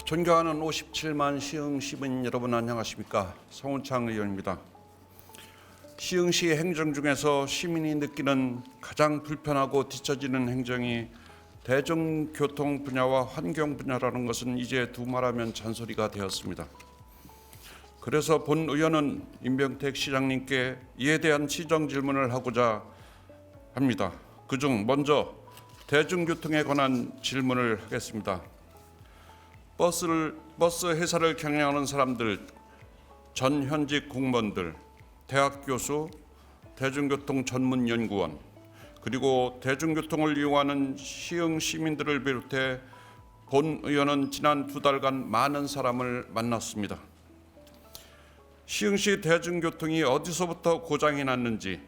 존경하는 57만 시흥 시민 여러분 안녕하십니까? 성운창 의원입니다. 시흥시 행정 중에서 시민이 느끼는 가장 불편하고 뒤처지는 행정이 대중교통 분야와 환경 분야라는 것은 이제 두말하면 잔소리가 되었습니다. 그래서 본 의원은 임병택 시장님께 이에 대한 시정 질문을 하고자 합니다. 그중 먼저 대중교통에 관한 질문을 하겠습니다. 버스 회사를 경영하는 사람들, 전 현직 공무원들, 대학 교수, 대중교통 전문 연구원, 그리고 대중교통을 이용하는 시흥 시민들을 비롯해 본 의원은 지난 2달간 많은 사람을 만났습니다. 시흥시 대중교통이 어디서부터 고장이 났는지,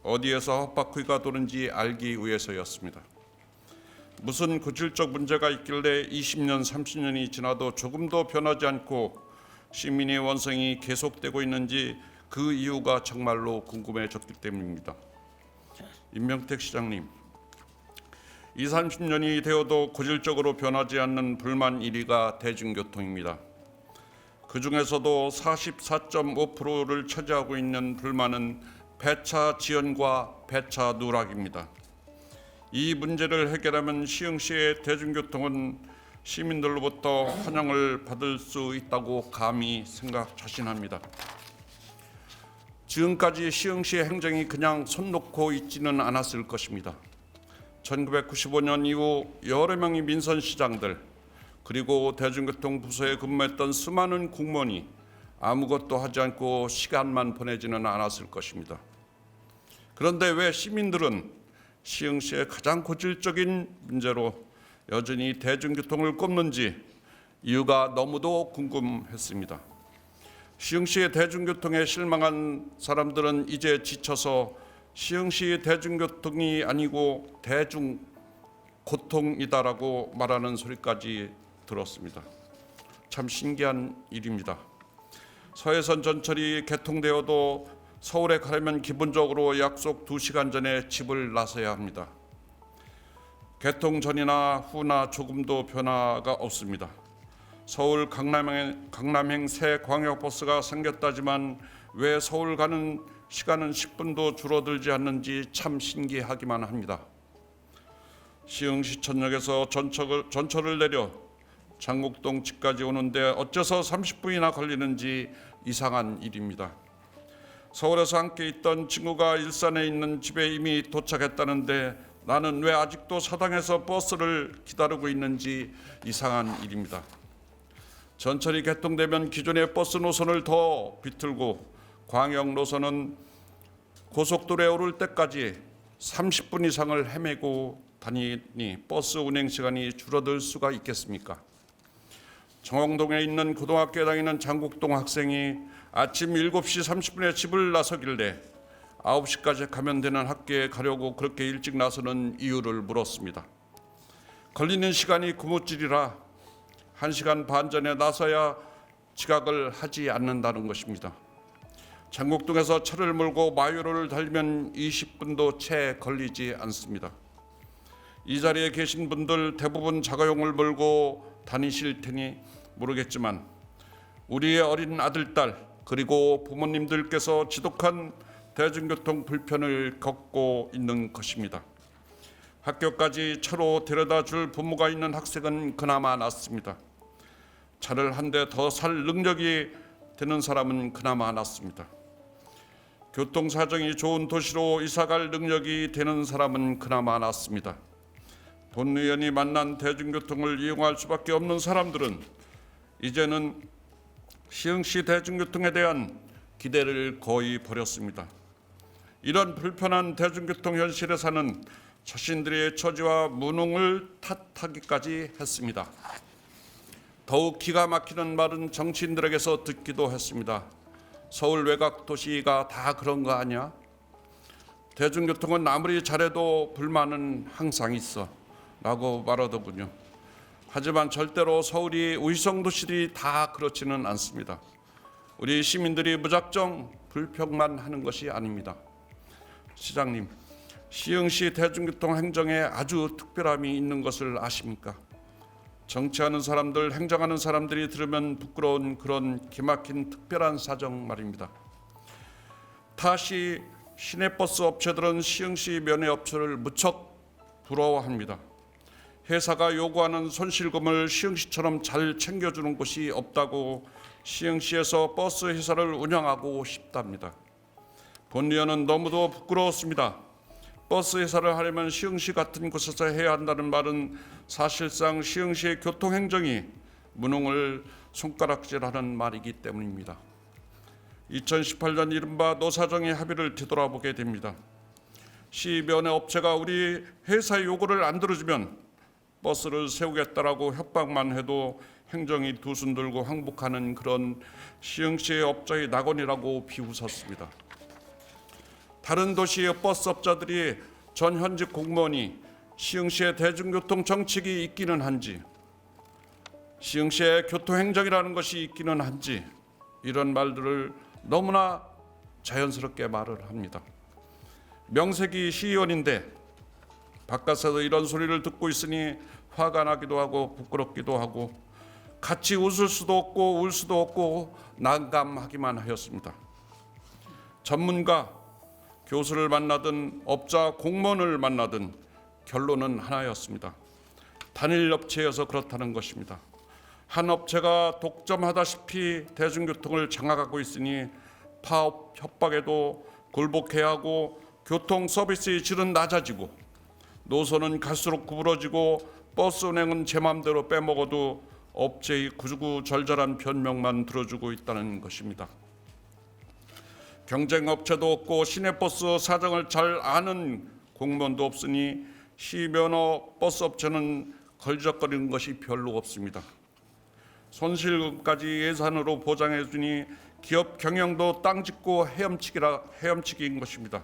어디에서 헛바퀴가 도는지 알기 위해서였습니다. 무슨 고질적 문제가 있길래 20년, 30년이 지나도 조금도 변하지 않고 시민의 원성이 계속되고 있는지 그 이유가 정말로 궁금해졌기 때문입니다. 임명택 시장님, 20, 30년이 되어도 고질적으로 변하지 않는 불만 1위가 대중교통입니다. 그 중에서도 44.5%를 차지하고 있는 불만은 배차 지연과 배차 누락입니다. 이 문제를 해결하면 시흥시의 대중교통은 시민들로부터 환영을 받을 수 있다고 감히 자신합니다. 지금까지 시흥시 행정이 그냥 손 놓고 있지는 않았을 것입니다. 1995년 이후 여러 명의 민선시장들 그리고 대중교통 부서에 근무했던 수많은 공무원이 아무것도 하지 않고 시간만 보내지는 않았을 것입니다. 그런데 왜 시민들은 시흥시의 가장 고질적인 문제로 여전히 대중교통을 꼽는지 이유가 너무도 궁금했습니다. 시흥시의 대중교통에 실망한 사람들은 이제 지쳐서 시흥시 대중교통이 아니고 대중고통이다라고 말하는 소리까지 들었습니다. 참 신기한 일입니다. 서해선 전철이 개통되어도 서울에 가려면 기본적으로 약속 2시간 전에 집을 나서야 합니다. 개통 전이나 후나 조금도 변화가 없습니다. 서울 강남행 새 광역버스가 생겼다지만 왜 서울 가는 시간은 10분도 줄어들지 않는지 참 신기하기만 합니다. 시흥시천역에서 전철을 내려 장곡동 집까지 오는데 어째서 30분이나 걸리는지 이상한 일입니다. 서울에서 함께 있던 친구가 일산에 있는 집에 이미 도착했다는데 나는 왜 아직도 사당에서 버스를 기다리고 있는지 이상한 일입니다. 전철이 개통되면 기존의 버스 노선을 더 비틀고 광역 노선은 고속도로에 오를 때까지 30분 이상을 헤매고 다니니 버스 운행 시간이 줄어들 수가 있겠습니까? 정원동에 있는 고등학교에 다니는 장곡동 학생이 아침 7시 30분에 집을 나서길래 9시까지 가면 되는 학교에 가려고 그렇게 일찍 나서는 이유를 물었습니다. 걸리는 시간이 구무질이라 1시간 반 전에 나서야 지각을 하지 않는다는 것입니다. 장곡동에서 차를 몰고 마요로를 달리면 20분도 채 걸리지 않습니다. 이 자리에 계신 분들 대부분 자가용을 몰고 다니실 테니 모르겠지만 우리의 어린 아들, 딸 그리고 부모님들께서 지독한 대중교통 불편을 겪고 있는 것입니다. 학교까지 차로 데려다 줄 부모가 있는 학생은 그나마 낫습니다. 차를 한 대 더 살 능력이 되는 사람은 그나마 낫습니다. 교통사정이 좋은 도시로 이사갈 능력이 되는 사람은 그나마 낫습니다. 본 의원이 만난 대중교통을 이용할 수밖에 없는 사람들은 이제는 시흥시 대중교통에 대한 기대를 거의 버렸습니다. 이런 불편한 대중교통 현실에 사는 자신들의 처지와 무능을 탓하기까지 했습니다. 더욱 기가 막히는 말은 정치인들에게서 듣기도 했습니다. 서울 외곽 도시가 다 그런 거 아니야? 대중교통은 아무리 잘해도 불만은 항상 있어 라고 말하더군요. 하지만 절대로 서울이 위성도시들이 다 그렇지는 않습니다. 우리 시민들이 무작정 불평만 하는 것이 아닙니다. 시장님, 시흥시 대중교통 행정에 아주 특별함이 있는 것을 아십니까? 정치하는 사람들, 행정하는 사람들이 들으면 부끄러운 그런 기막힌 특별한 사정 말입니다. 타시 시내버스 업체들은 시흥시 면회업체를 무척 부러워합니다. 회사가 요구하는 손실금을 시흥시처럼 잘 챙겨주는 곳이 없다고 시흥시에서 버스 회사를 운영하고 싶답니다. 본의원은 너무도 부끄러웠습니다. 버스 회사를 하려면 시흥시 같은 곳에서 해야 한다는 말은 사실상 시흥시의 교통행정이 무능을 손가락질하는 말이기 때문입니다. 2018년 이른바 노사정의 합의를 뒤돌아보게 됩니다. 시 면회업체가 우리 회사의 요구를 안 들어주면 버스를 세우겠다라고 협박만 해도 행정이 두 손 들고 항복하는 그런 시흥시의 업자의 낙원이라고 비웃었습니다. 다른 도시의 버스업자들이 전 현직 공무원이 시흥시의 대중교통 정책이 있기는 한지, 시흥시의 교통행정이라는 것이 있기는 한지 이런 말들을 너무나 자연스럽게 말을 합니다. 명색이 시의원인데 바깥에서 이런 소리를 듣고 있으니 화가 나기도 하고 부끄럽기도 하고 같이 웃을 수도 없고 울 수도 없고 난감하기만 하였습니다. 전문가, 교수를 만나든 업자, 공무원을 만나든 결론은 하나였습니다. 단일 업체여서 그렇다는 것입니다. 한 업체가 독점하다시피 대중교통을 장악하고 있으니 파업 협박에도 굴복해야 하고 교통 서비스의 질은 낮아지고 노선은 갈수록 구부러지고 버스 운행은 제 맘대로 빼먹어도 업체의 구구절절한 변명만 들어주고 있다는 것입니다. 경쟁업체도 없고 시내버스 사정을 잘 아는 공무원도 없으니 시면허 버스업체는 걸적거리는 것이 별로 없습니다. 손실금까지 예산으로 보장해 주니 기업 경영도 땅 짚고 헤엄치기인 것입니다.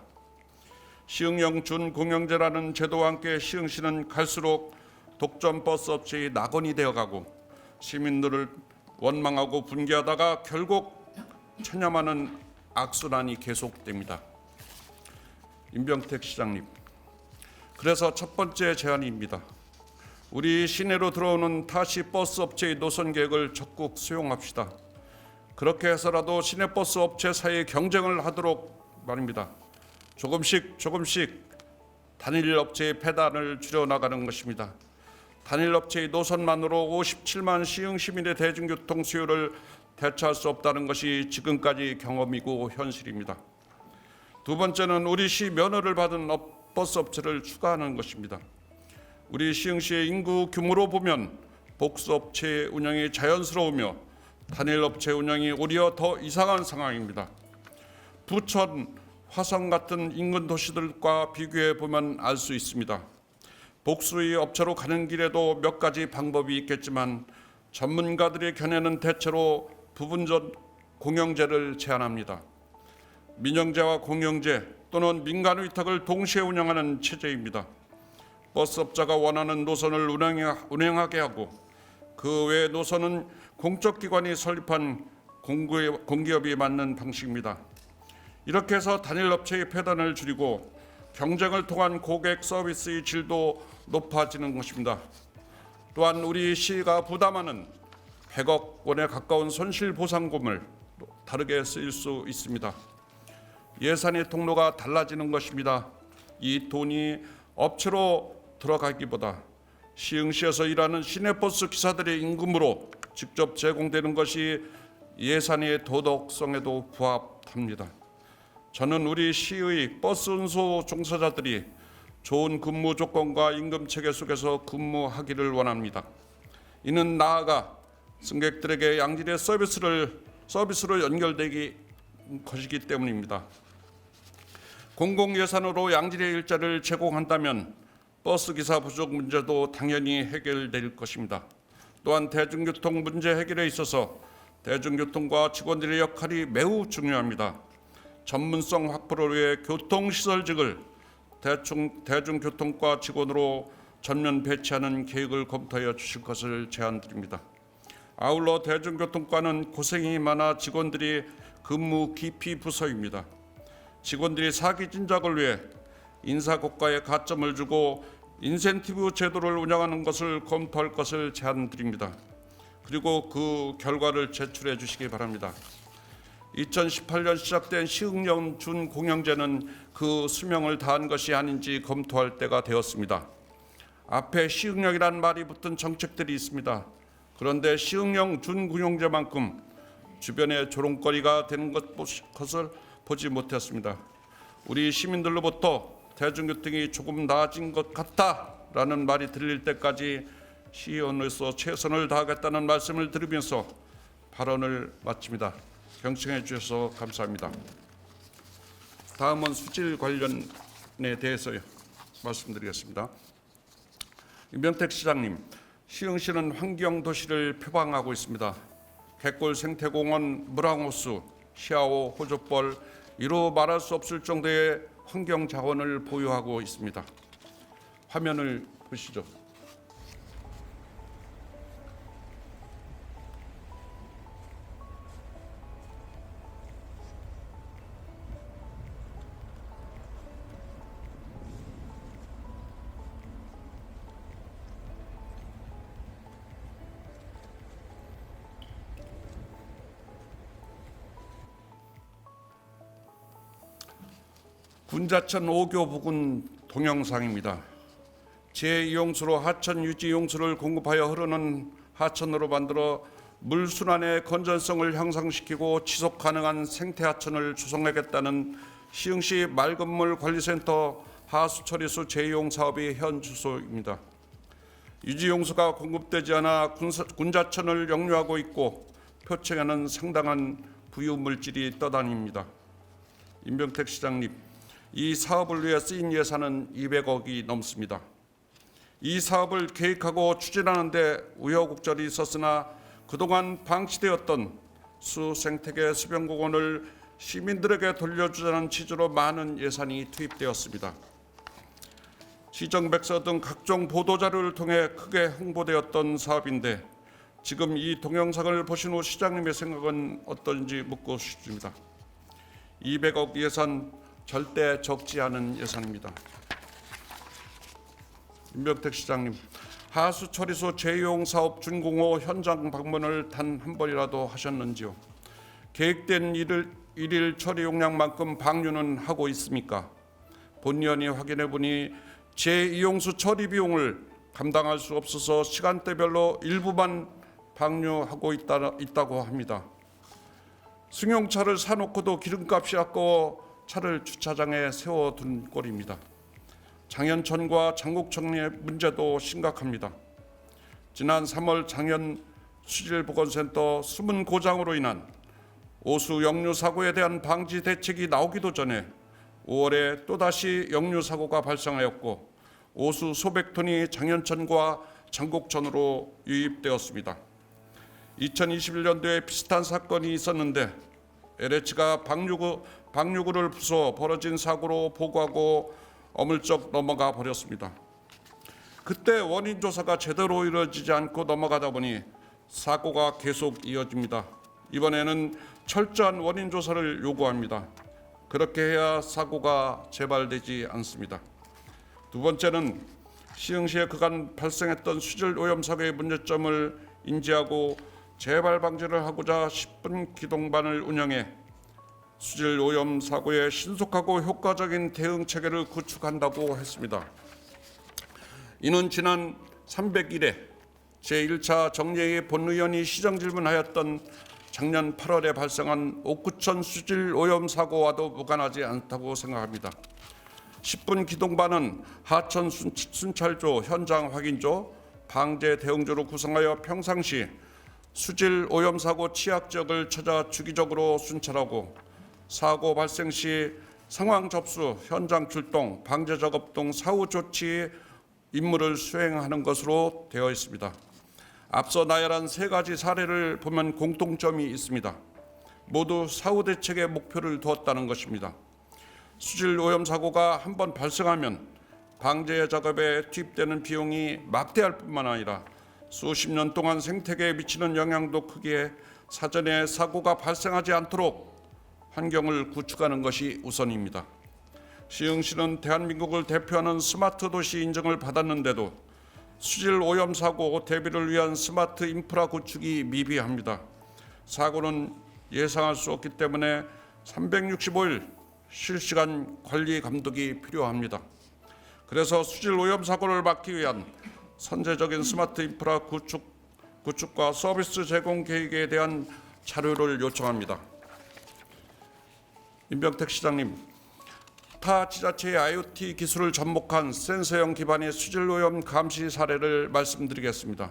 시흥령 준공영제라는 제도와 함께 시흥시는 갈수록 독점 버스업체의 낙원이 되어가고 시민들을 원망하고 분개하다가 결국 체념하는 악순환이 계속됩니다. 임병택 시장님, 그래서 첫 번째 제안입니다. 우리 시내로 들어오는 타시 버스 업체의 노선 계획을 적극 수용합시다. 그렇게 해서라도 시내버스 업체 사이에 경쟁을 하도록 말입니다. 조금씩 단일 업체의 폐단을 줄여나가는 것입니다. 단일 업체의 노선만으로 57만 시흥 시민의 대중교통 수요를 대처할 수 없다는 것이 지금까지 경험이고 현실입니다. 두 번째는 우리 시 면허를 받은 버스 업체를 추가하는 것입니다. 우리 시흥시의 인구 규모로 보면 복수업체 운영이 자연스러우며 단일 업체 운영이 오히려 더 이상한 상황입니다. 부천, 화성 같은 인근 도시들과 비교해 보면 알 수 있습니다. 복수의 업체로 가는 길에도 몇 가지 방법이 있겠지만 전문가들의 견해는 대체로 부분적 공영제를 제안합니다. 민영제와 공영제 또는 민간 위탁을 동시에 운영하는 체제입니다. 버스업자가 원하는 노선을 운행하게 하고 그 외 노선은 공적기관이 설립한 공기업이 맡는 방식입니다. 이렇게 해서 단일 업체의 폐단을 줄이고 경쟁을 통한 고객 서비스의 질도 높아지는 것입니다. 또한 우리 시가 부담하는 100억 원에 가까운 손실보상금을 다르게 쓰일 수 있습니다. 예산의 통로가 달라지는 것입니다. 이 돈이 업체로 들어가기보다 시흥시에서 일하는 시내버스 기사들의 임금으로 직접 제공되는 것이 예산의 도덕성에도 부합합니다. 저는 우리 시의 버스 운송 종사자들이 좋은 근무 조건과 임금 체계 속에서 근무하기를 원합니다. 이는 나아가 승객들에게 양질의 서비스로 연결되기 것이기 때문입니다. 공공예산으로 양질의 일자리를 제공한다면 버스기사 부족 문제도 당연히 해결될 것입니다. 또한 대중교통 문제 해결에 있어서 대중교통과 직원들의 역할이 매우 중요합니다. 전문성 확보를 위해 교통시설직을 대중교통과 직원으로 전면 배치하는 계획을 검토하여 주실 것을 제안드립니다. 아울러 대중교통과는 고생이 많아 직원들이 근무 기피 부서입니다. 직원들이 사기 진작을 위해 인사고과에 가점을 주고 인센티브 제도를 운영하는 것을 검토할 것을 제안드립니다. 그리고 그 결과를 제출해 주시기 바랍니다. 2018년 시작된 시흥령 준공영제는 그 수명을 다한 것이 아닌지 검토할 때가 되었습니다. 앞에 시흥령이라는 말이 붙은 정책들이 있습니다. 그런데 시흥령 준공영제만큼 주변에 조롱거리가 되는 것을 보지 못했습니다. 우리 시민들로부터 대중교통이 조금 나아진 것 같다라는 말이 들릴 때까지 시의원으로서 최선을 다하겠다는 말씀을 드리면서 발언을 마칩니다. 경청해 주셔서 감사합니다. 다음은 수질 관련에 대해서 말씀드리겠습니다. 임병택 시장님, 시흥시는 환경도시를 표방하고 있습니다. 갯골 생태공원, 물왕호수, 시아호, 호족벌, 이루 말할 수 없을 정도의 환경 자원을 보유하고 있습니다. 화면을 보시죠. 군자천 5교 부근 동영상입니다. 제2용수로 하천 유지용수를 공급하여 흐르는 하천으로 만들어 물순환의 건전성을 향상시키고 지속 가능한 생태하천을 조성하겠다는 시흥시 맑은물 관리센터 하수처리수 재이용 사업이 현 주소입니다. 유지용수가 공급되지 않아 군자천을 역류하고 있고 표층에는 상당한 부유물질이 떠다닙니다. 임병택 시장님, 이 사업을 위해 쓰인 예산은 200억이 넘습니다. 이 사업을 계획하고 추진하는 데 우여곡절이 있었으나 그동안 방치되었던 수생태계 수변공원을 시민들에게 돌려주자는 취지로 많은 예산이 투입되었습니다. 시정백서 등 각종 보도자료를 통해 크게 홍보되었던 사업인데 지금 이 동영상을 보신 후 시장님의 생각은 어떤지 묻고 싶습니다. 200억 예산 절대 적지 않은 예산입니다. 임병택 시장님, 하수처리소 재이용 사업 준공호 현장 방문을 단 한 번이라도 하셨는지요? 계획된 일일 처리 용량만큼 방류는 하고 있습니까? 본위원이 확인해 보니 재이용수 처리 비용을 감당할 수 없어서 시간대별로 일부만 방류하고 있다고 합니다. 승용차를 사놓고도 기름값이 아까워 차를 주차장에 세워둔 꼴입니다. 장현천과 장곡천의 문제도 심각합니다. 지난 3월 장현 수질보건센터 수문 고장으로 인한 오수 역류 사고에 대한 방지 대책이 나오기도 전에 5월에 또다시 역류 사고가 발생하였고 오수 수백 톤이 장현천과 장곡천으로 유입되었습니다. 2021년도에 비슷한 사건이 있었는데 LH가 방류구를 부숴 벌어진 사고로 보고하고 어물쩍 넘어가 버렸습니다. 그때 원인 조사가 제대로 이루어지지 않고 넘어가다 보니 사고가 계속 이어집니다. 이번에는 철저한 원인 조사를 요구합니다. 그렇게 해야 사고가 재발되지 않습니다. 두 번째는 시흥시에 그간 발생했던 수질 오염 사고의 문제점을 인지하고 재발 방지를 하고자 10분 기동반을 운영해 수질 오염 사고에 신속하고 효과적인 대응 체계를 구축한다고 했습니다. 이는 지난 300일에 제1차 정례의 본의원이 시정 질문하였던 작년 8월에 발생한 옥구천 수질 오염 사고와도 무관하지 않다고 생각합니다. 10분 기동반은 하천 순찰조, 현장 확인조, 방제 대응조로 구성하여 평상시 수질 오염 사고 취약 지역을 찾아 주기적으로 순찰하고 사고 발생 시 상황 접수, 현장 출동, 방제 작업 등 사후 조치 임무를 수행하는 것으로 되어 있습니다. 앞서 나열한 세 가지 사례를 보면 공통점이 있습니다. 모두 사후 대책의 목표를 두었다는 것입니다. 수질 오염 사고가 한번 발생하면 방제 작업에 투입되는 비용이 막대할 뿐만 아니라 수십 년 동안 생태계에 미치는 영향도 크기에 사전에 사고가 발생하지 않도록 환경을 구축하는 것이 우선입니다. 시흥시는 대한민국을 대표하는 스마트 도시 인증을 받았는데도 수질 오염 사고 대비를 위한 스마트 인프라 구축이 미비합니다. 사고는 예상할 수 없기 때문에 365일 실시간 관리 감독이 필요합니다. 그래서 수질 오염 사고를 막기 위한 선제적인 스마트 인프라 구축과 서비스 제공 계획에 대한 자료를 요청합니다. 임병택 시장님, 타 지자체의 IoT 기술을 접목한 센서형 기반의 수질 오염 감시 사례를 말씀드리겠습니다.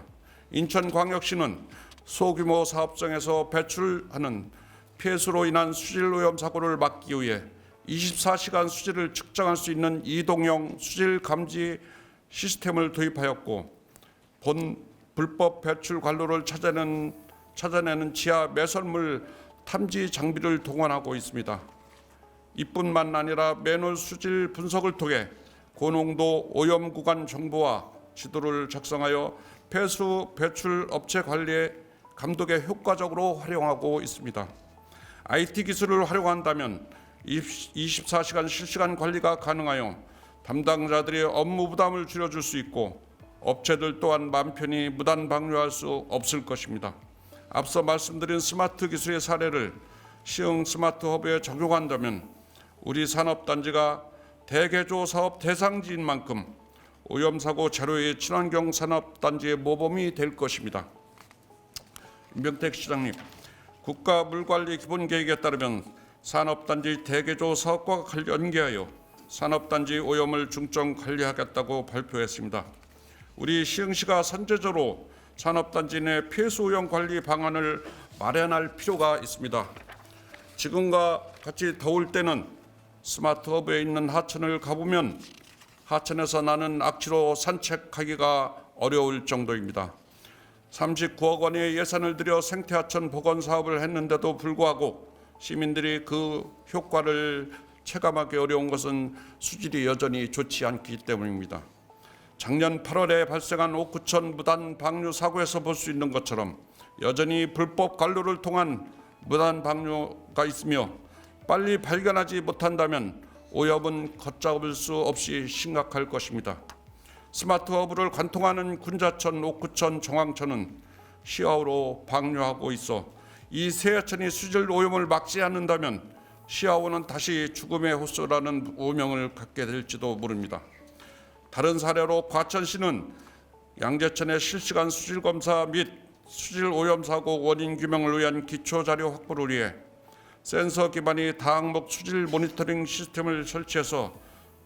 인천광역시는 소규모 사업장에서 배출하는 폐수로 인한 수질 오염 사고를 막기 위해 24시간 수질을 측정할 수 있는 이동형 수질 감지 시스템을 도입하였고, 본 불법 배출 관로를 찾아내는 지하 매설물 탐지 장비를 동원하고 있습니다. 이뿐만 아니라 매놀 수질 분석을 통해 고농도 오염 구간 정보와 지도를 작성하여 폐수 배출 업체 관리에 감독에 효과적으로 활용하고 있습니다. IT 기술을 활용한다면 24시간 실시간 관리가 가능하여 담당자들의 업무 부담을 줄여줄 수 있고 업체들 또한 마음 편히 무단 방류할 수 없을 것입니다. 앞서 말씀드린 스마트 기술의 사례를 시흥 스마트 허브에 적용한다면 우리 산업단지가 대개조 사업 대상지인 만큼 오염사고 제로의 친환경 산업단지의 모범이 될 것입니다. 임병택 시장님, 국가물관리 기본계획에 따르면 산업단지 대개조 사업과 연계하여 산업단지 오염을 중점 관리하겠다고 발표했습니다. 우리 시흥시가 선제적으로 산업단지 내 폐수 오염 관리 방안을 마련할 필요가 있습니다. 지금과 같이 더울 때는 스마트 허브에 있는 하천을 가보면 하천에서 나는 악취로 산책하기가 어려울 정도입니다. 39억 원의 예산을 들여 생태하천 복원 사업을 했는데도 불구하고 시민들이 그 효과를 체감하기 어려운 것은 수질이 여전히 좋지 않기 때문입니다. 작년 8월에 발생한 옥구천 무단 방류 사고에서 볼 수 있는 것처럼 여전히 불법 관로를 통한 무단 방류가 있으며 빨리 발견하지 못한다면 오염은 걷잡을 수 없이 심각할 것입니다. 스마트 허브를 관통하는 군자천, 옥구천, 정왕천은 시아오로 방류하고 있어 이 세 하천이 수질 오염을 막지 않는다면 시아오는 다시 죽음의 호수라는 오명을 갖게 될지도 모릅니다. 다른 사례로 과천시는 양재천의 실시간 수질 검사 및 수질 오염 사고 원인 규명을 위한 기초 자료 확보를 위해 센서 기반의 다항목 수질 모니터링 시스템을 설치해서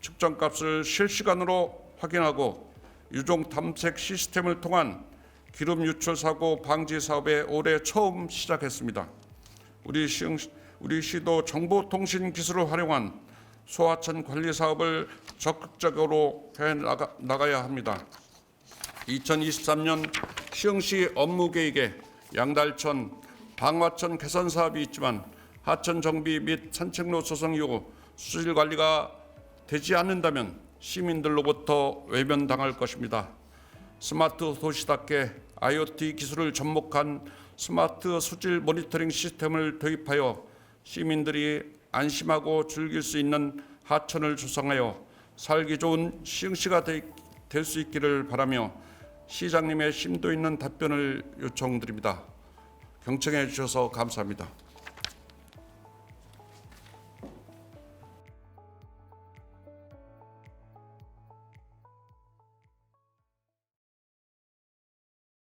측정값을 실시간으로 확인하고 유종 탐색 시스템을 통한 기름 유출 사고 방지 사업에 올해 처음 시작했습니다. 우리 시도 정보통신 기술을 활용한 소하천 관리 사업을 적극적으로 해 나가야 합니다. 2023년 시흥시 업무 계획에 양달천, 방화천 개선 사업이 있지만 하천 정비 및 산책로 조성 이후 수질 관리가 되지 않는다면 시민들로부터 외면당할 것입니다. 스마트 도시답게 IoT 기술을 접목한 스마트 수질 모니터링 시스템을 도입하여 시민들이 안심하고 즐길 수 있는 하천을 조성하여 살기 좋은 시흥시가 될 수 있기를 바라며 시장님의 심도 있는 답변을 요청드립니다. 경청해 주셔서 감사합니다.